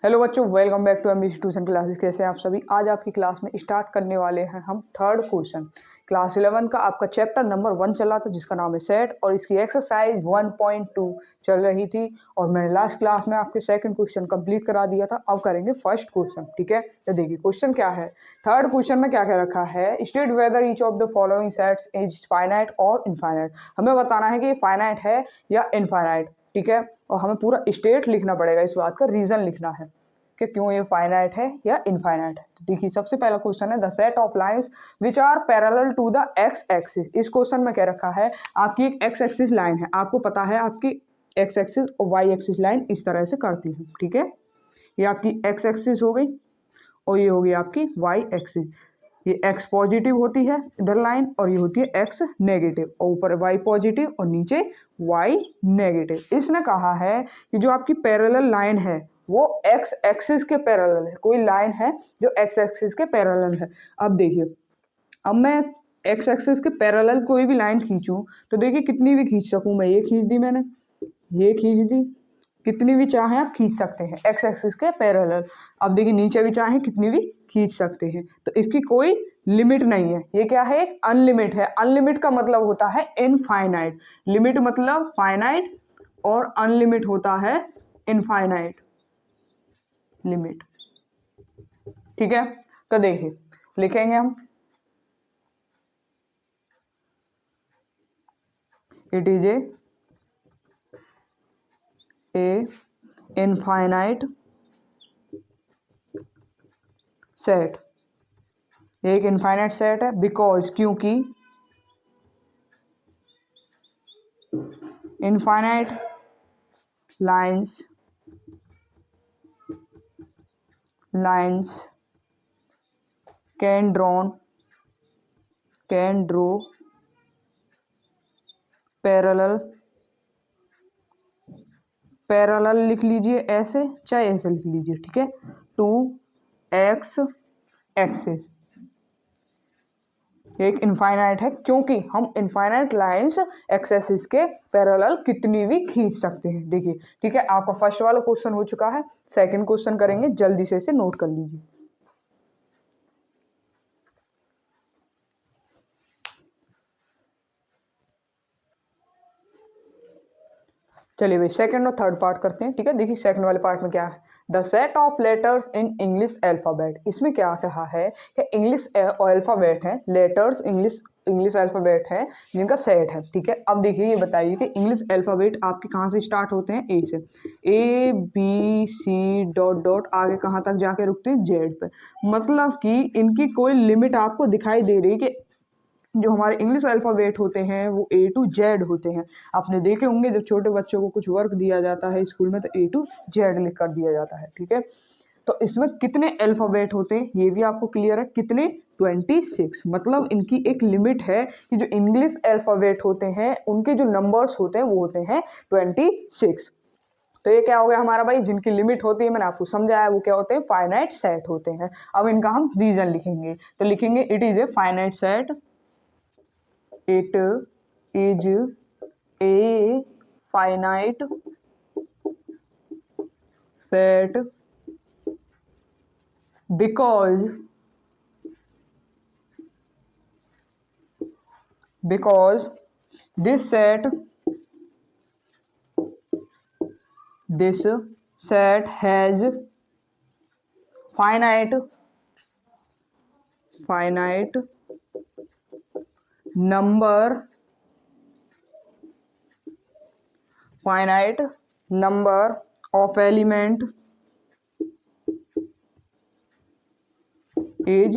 Hello बच्चों, welcome back to MBC tuition classes. कैसे हैं आप सभी। आज आपकी क्लास में स्टार्ट करने वाले हैं हम थर्ड क्वेश्चन। क्लास 11 का आपका चैप्टर नंबर 1 चला था जिसका नाम है सेट, और इसकी एक्सरसाइज 1.2 चल रही थी। और मैंने लास्ट क्लास में आपके सेकंड क्वेश्चन कंप्लीट करा दिया था। अब करेंगे फर्स्ट क्वेश्चन, ठीक है। तो देखिए क्वेश्चन क्या है। थर्ड क्वेश्चन में क्या क्या रखा है, state whether each of the following sets is finite और इनफाइनाइट। हमें बताना है कि ये फाइनाइट है या इनफाइनाइट, ठीक है। और हमें पूरा स्टेट लिखना पड़ेगा, इस बात का रीजन लिखना है कि क्यों ये फाइनाइट है या इनफाइनाइट है। तो देखिए सबसे पहला क्वेश्चन है the set of lines which are parallel to the X axis. इस क्वेश्चन में क्या रखा है, आपकी एक एक्स एक्सिस लाइन है, आपको पता है आपकी एक्स एक्सिस और वाई एक्सिस लाइन इस तरह से करती है, ठीक है। ये आपकी एक्स एक्सिस हो गई और ये होगी आपकी वाई एक्सिस। ये एक्स पॉजिटिव होती है इधर लाइन, और ये होती है एक्स नेगेटिव, और ऊपर वाई पॉजिटिव और नीचे वाई नेगेटिव। इसने कहा है कि जो आपकी पैरेलल लाइन है वो एक्स एक्सिस के पैरेलल है। कोई लाइन है जो एक्स एक्सिस के पैरेलल है। अब देखिए, अब मैं एक्स एक्सिस के पैरेलल कोई भी लाइन खींचूं तो देखिए कितनी भी खींच सकूं मैं। ये खींच दी मैंने, ये खींच दी, कितनी भी चाहे आप खींच सकते हैं एक्स एक्सिस के पैरेलल। अब देखिए नीचे भी चाहे कितनी भी खींच सकते हैं, तो इसकी कोई लिमिट नहीं है। ये क्या है, एक अनलिमिट है। अनलिमिट का मतलब होता है इनफाइनाइट। लिमिट मतलब फाइनाइट और अनलिमिट होता है इनफाइनाइट लिमिट, ठीक है। तो देखिए लिखेंगे हम, it is a infinite set. एक इनफाइनाइट सेट है बिकॉज, क्योंकि infinite lines can draw parallel लिख लीजिए ऐसे, चाहे ऐसे लिख लीजिए, ठीक है, टू एक्स एक्सिस। एक इनफाइनाइट है क्योंकि हम इनफाइनाइट लाइंस एक्स एक्सिस के पैरेलल कितनी भी खींच सकते हैं। देखिए, ठीक है, आपका फर्स्ट वाला क्वेश्चन हो चुका है। सेकंड क्वेश्चन करेंगे, जल्दी से इसे नोट कर लीजिए। चलिए भाई सेकंड और थर्ड पार्ट करते हैं, ठीक है। देखिए सेकंड वाले पार्ट में क्या है, the set of letters in English alphabet. इसमें क्या कहा है कि इंग्लिश अल्फाबेट है, लेटर्स इंग्लिश अल्फाबेट है जिनका सेट है, ठीक है। अब देखिए ये बताइए कि इंग्लिश अल्फाबेट आपके कहाँ से स्टार्ट होते हैं, ए से। A B C dot dot आगे कहाँ तक जाके रुकते हैं, जेड पे। मतलब कि इनकी कोई लिमिट आपको दिखाई दे रही है कि जो हमारे इंग्लिश अल्फ़ाबेट होते हैं वो ए टू जेड होते हैं। आपने देखे होंगे जब छोटे बच्चों को कुछ वर्क दिया जाता है स्कूल में तो ए टू जेड लिख कर दिया जाता है, ठीक है। तो इसमें कितने अल्फ़ाबेट होते हैं ये भी आपको क्लियर है, कितने, 26। मतलब इनकी एक लिमिट है कि जो इंग्लिश अल्फ़ाबेट होते हैं उनके जो नंबर्स होते हैं वो होते हैं 26। तो ये क्या हो गया हमारा भाई, जिनकी लिमिट होती है मैंने आपको समझाया वो क्या होते हैं, फाइनाइट सेट होते हैं। अब इनका हम रीजन लिखेंगे, तो लिखेंगे it is a finite set, it is a finite set because this set has finite number of element is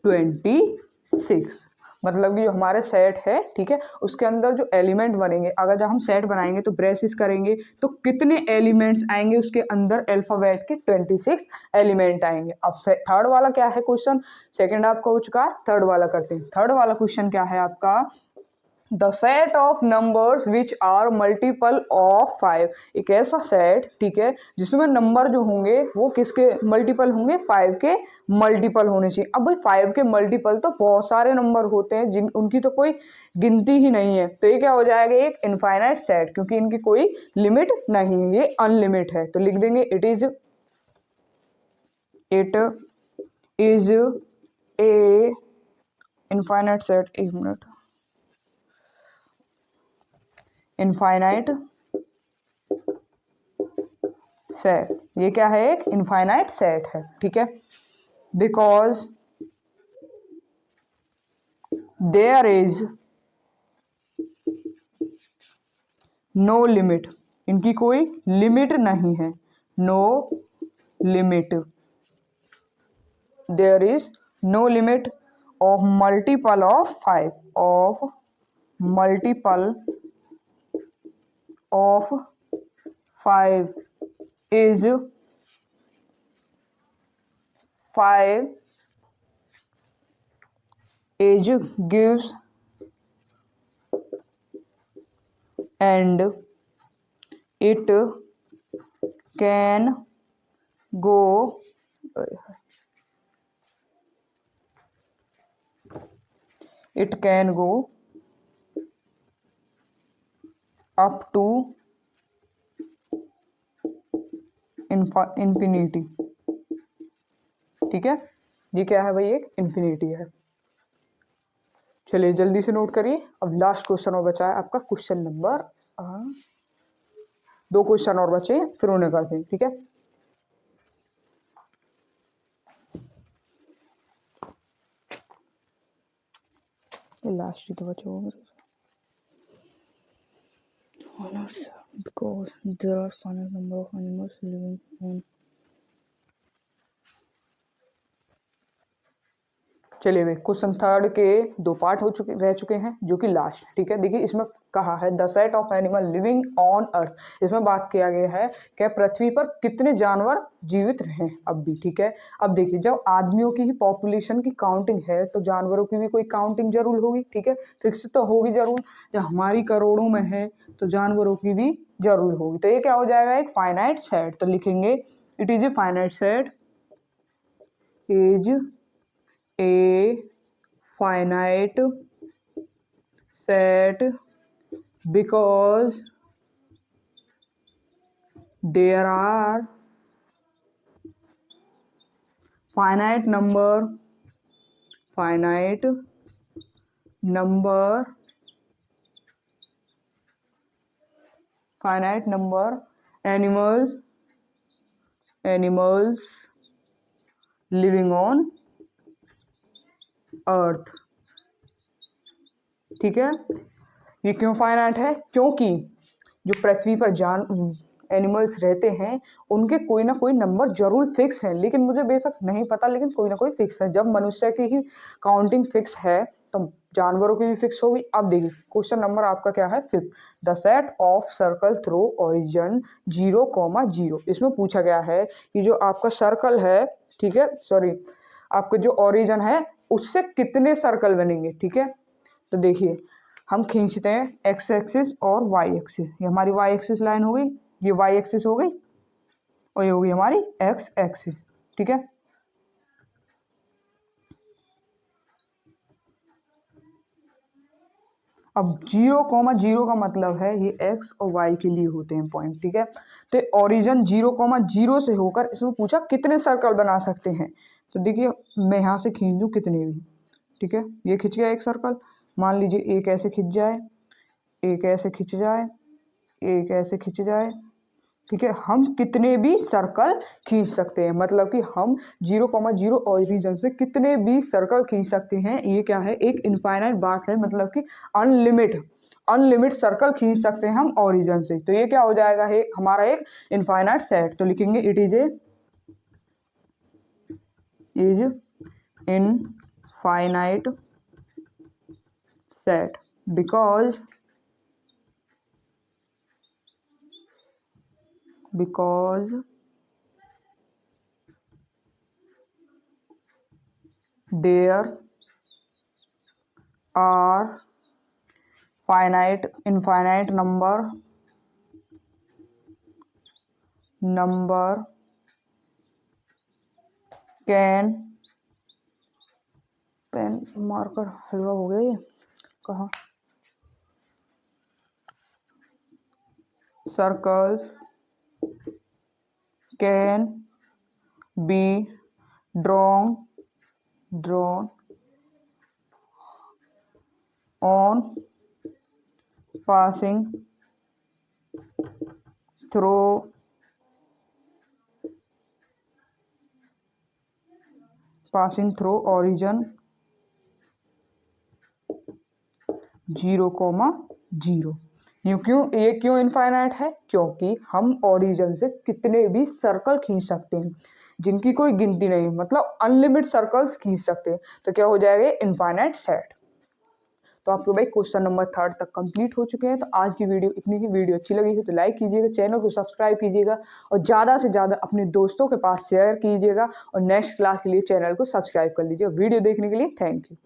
26। मतलब कि जो हमारे सेट है, ठीक है, उसके अंदर जो एलिमेंट बनेंगे, अगर जब हम सेट बनाएंगे तो ब्रेसेस करेंगे तो कितने एलिमेंट्स आएंगे उसके अंदर, अल्फाबेट के 26 एलिमेंट आएंगे। अब थर्ड वाला क्या है क्वेश्चन, सेकंड आपका हो चुका है, थर्ड वाला करते हैं। थर्ड वाला क्वेश्चन क्या है आपका, the set of numbers which are multiple of 5। एक ऐसा सेट, ठीक है, जिसमें नंबर जो होंगे वो किसके मल्टीपल होंगे, 5 के मल्टीपल होने चाहिए। अब भाई 5 के मल्टीपल तो बहुत सारे नंबर होते हैं जिन उनकी तो कोई गिनती ही नहीं है। तो ये क्या हो जाएगा, एक इनफाइनाइट सेट, क्योंकि इनकी कोई लिमिट नहीं है, ये अनलिमिट है। तो लिख देंगे it is it is a infinite set, एक मिनट, इनफाइनाइट सेट, ये क्या है, एक इनफाइनाइट सेट है, ठीक है। Because there is no limit, इनकी कोई लिमिट नहीं है, no limit, there is no limit of multiple of 5, of multiple of 5 is 5 age gives and it can go it can go up to infinity, ठीक है। ये क्या है भाई, एक इन्फिनिटी है। चलिए जल्दी से नोट करिए। अब लास्ट क्वेश्चन और बचा है आपका, क्वेश्चन नंबर 2 क्वेश्चन और बचे हैं, फिर उन्हें करते हैं, ठीक है। लास्ट ही तो बचे होंगे। Because there are finite number of animals living on, चलिए भाई क्वेश्चन थर्ड के 2 पार्ट रह चुके हैं, जो कि लास्ट, ठीक है। देखिए इसमें कहा है the set of animal living on earth, इसमें बात किया गया है कि पृथ्वी पर कितने जानवर जीवित रहे अब भी, ठीक है। अब देखिए जब आदमियों की ही पॉपुलेशन की काउंटिंग है तो जानवरों की भी कोई काउंटिंग जरूर होगी, ठीक है, फिक्स तो होगी जरूर। जब हमारी करोड़ों में है तो जानवरों की भी जरूर होगी, तो ये क्या हो जाएगा, एक फाइनाइट सेट। तो लिखेंगे it is a finite set, is a finite set because there are finite number animals living on अर्थ, ठीक है। ये क्यों फाइनाइट है, क्योंकि जो पृथ्वी पर एनिमल्स रहते हैं उनके कोई ना कोई नंबर जरूर फिक्स है, लेकिन मुझे बेशक नहीं पता, लेकिन कोई ना कोई फिक्स है। जब मनुष्य की ही काउंटिंग फिक्स है तो जानवरों की भी फिक्स होगी। अब देखिए क्वेश्चन नंबर आपका क्या है, 5, the set of circle through origin 0,0, इसमें पूछा गया है कि जो आपका सर्कल है, ठीक है, सॉरी आपका जो ओरिजिन है उससे कितने सर्कल बनेंगे, ठीक है। तो देखिए हम खींचते हैं एक्स एक्सिस और वाई एक्सिस, ये हमारी वाई एक्सिस लाइन हो गई, ये वाई एक्सिस हो गई और ये होगी हमारी एक्स एक्सिस, ठीक है। अब 0,0 का मतलब है ये एक्स और वाई के लिए होते हैं पॉइंट, ठीक है। तो ओरिजिन 0,0 से होकर इसमें पूछा कितने सर्कल बना सकते हैं। तो देखिए मैं यहाँ से खींच दूँ कितने भी, ठीक है, ये खिंच गया एक सर्कल, मान लीजिए एक ऐसे खिंच जाए, एक ऐसे खिंच जाए, एक ऐसे खिंच जाए, ठीक है। हम कितने भी सर्कल खींच सकते हैं, मतलब कि हम 0,0 ओरिजिन से कितने भी सर्कल खींच सकते हैं। ये क्या है, एक इनफाइनाइट बात है, मतलब कि अनलिमिट सर्कल खींच सकते हैं हम ओरिजिन से। तो ये क्या हो जाएगा, है हमारा एक इनफाइनाइट सेट। तो लिखेंगे it is infinite set because there are infinite number can, pen marker हलवा हो गया ये कहाँ, circles can be drawn on passing through origin 0,0। ये क्यों इनफाइनाइट है? क्योंकि हम ओरिजिन से कितने भी सर्कल खींच सकते हैं जिनकी कोई गिनती नहीं, मतलब अनलिमिटेड सर्कल्स खींच सकते हैं। तो क्या हो जाएगा? Infinite set. तो आपके भाई क्वेश्चन नंबर 3 तक कंप्लीट हो चुके हैं। तो आज की वीडियो इतनी ही। वीडियो अच्छी लगी है तो लाइक कीजिएगा, चैनल को सब्सक्राइब कीजिएगा और ज़्यादा से ज़्यादा अपने दोस्तों के पास शेयर कीजिएगा और नेक्स्ट क्लास के लिए चैनल को सब्सक्राइब कर लीजिएगा। वीडियो देखने के लिए थैंक यू।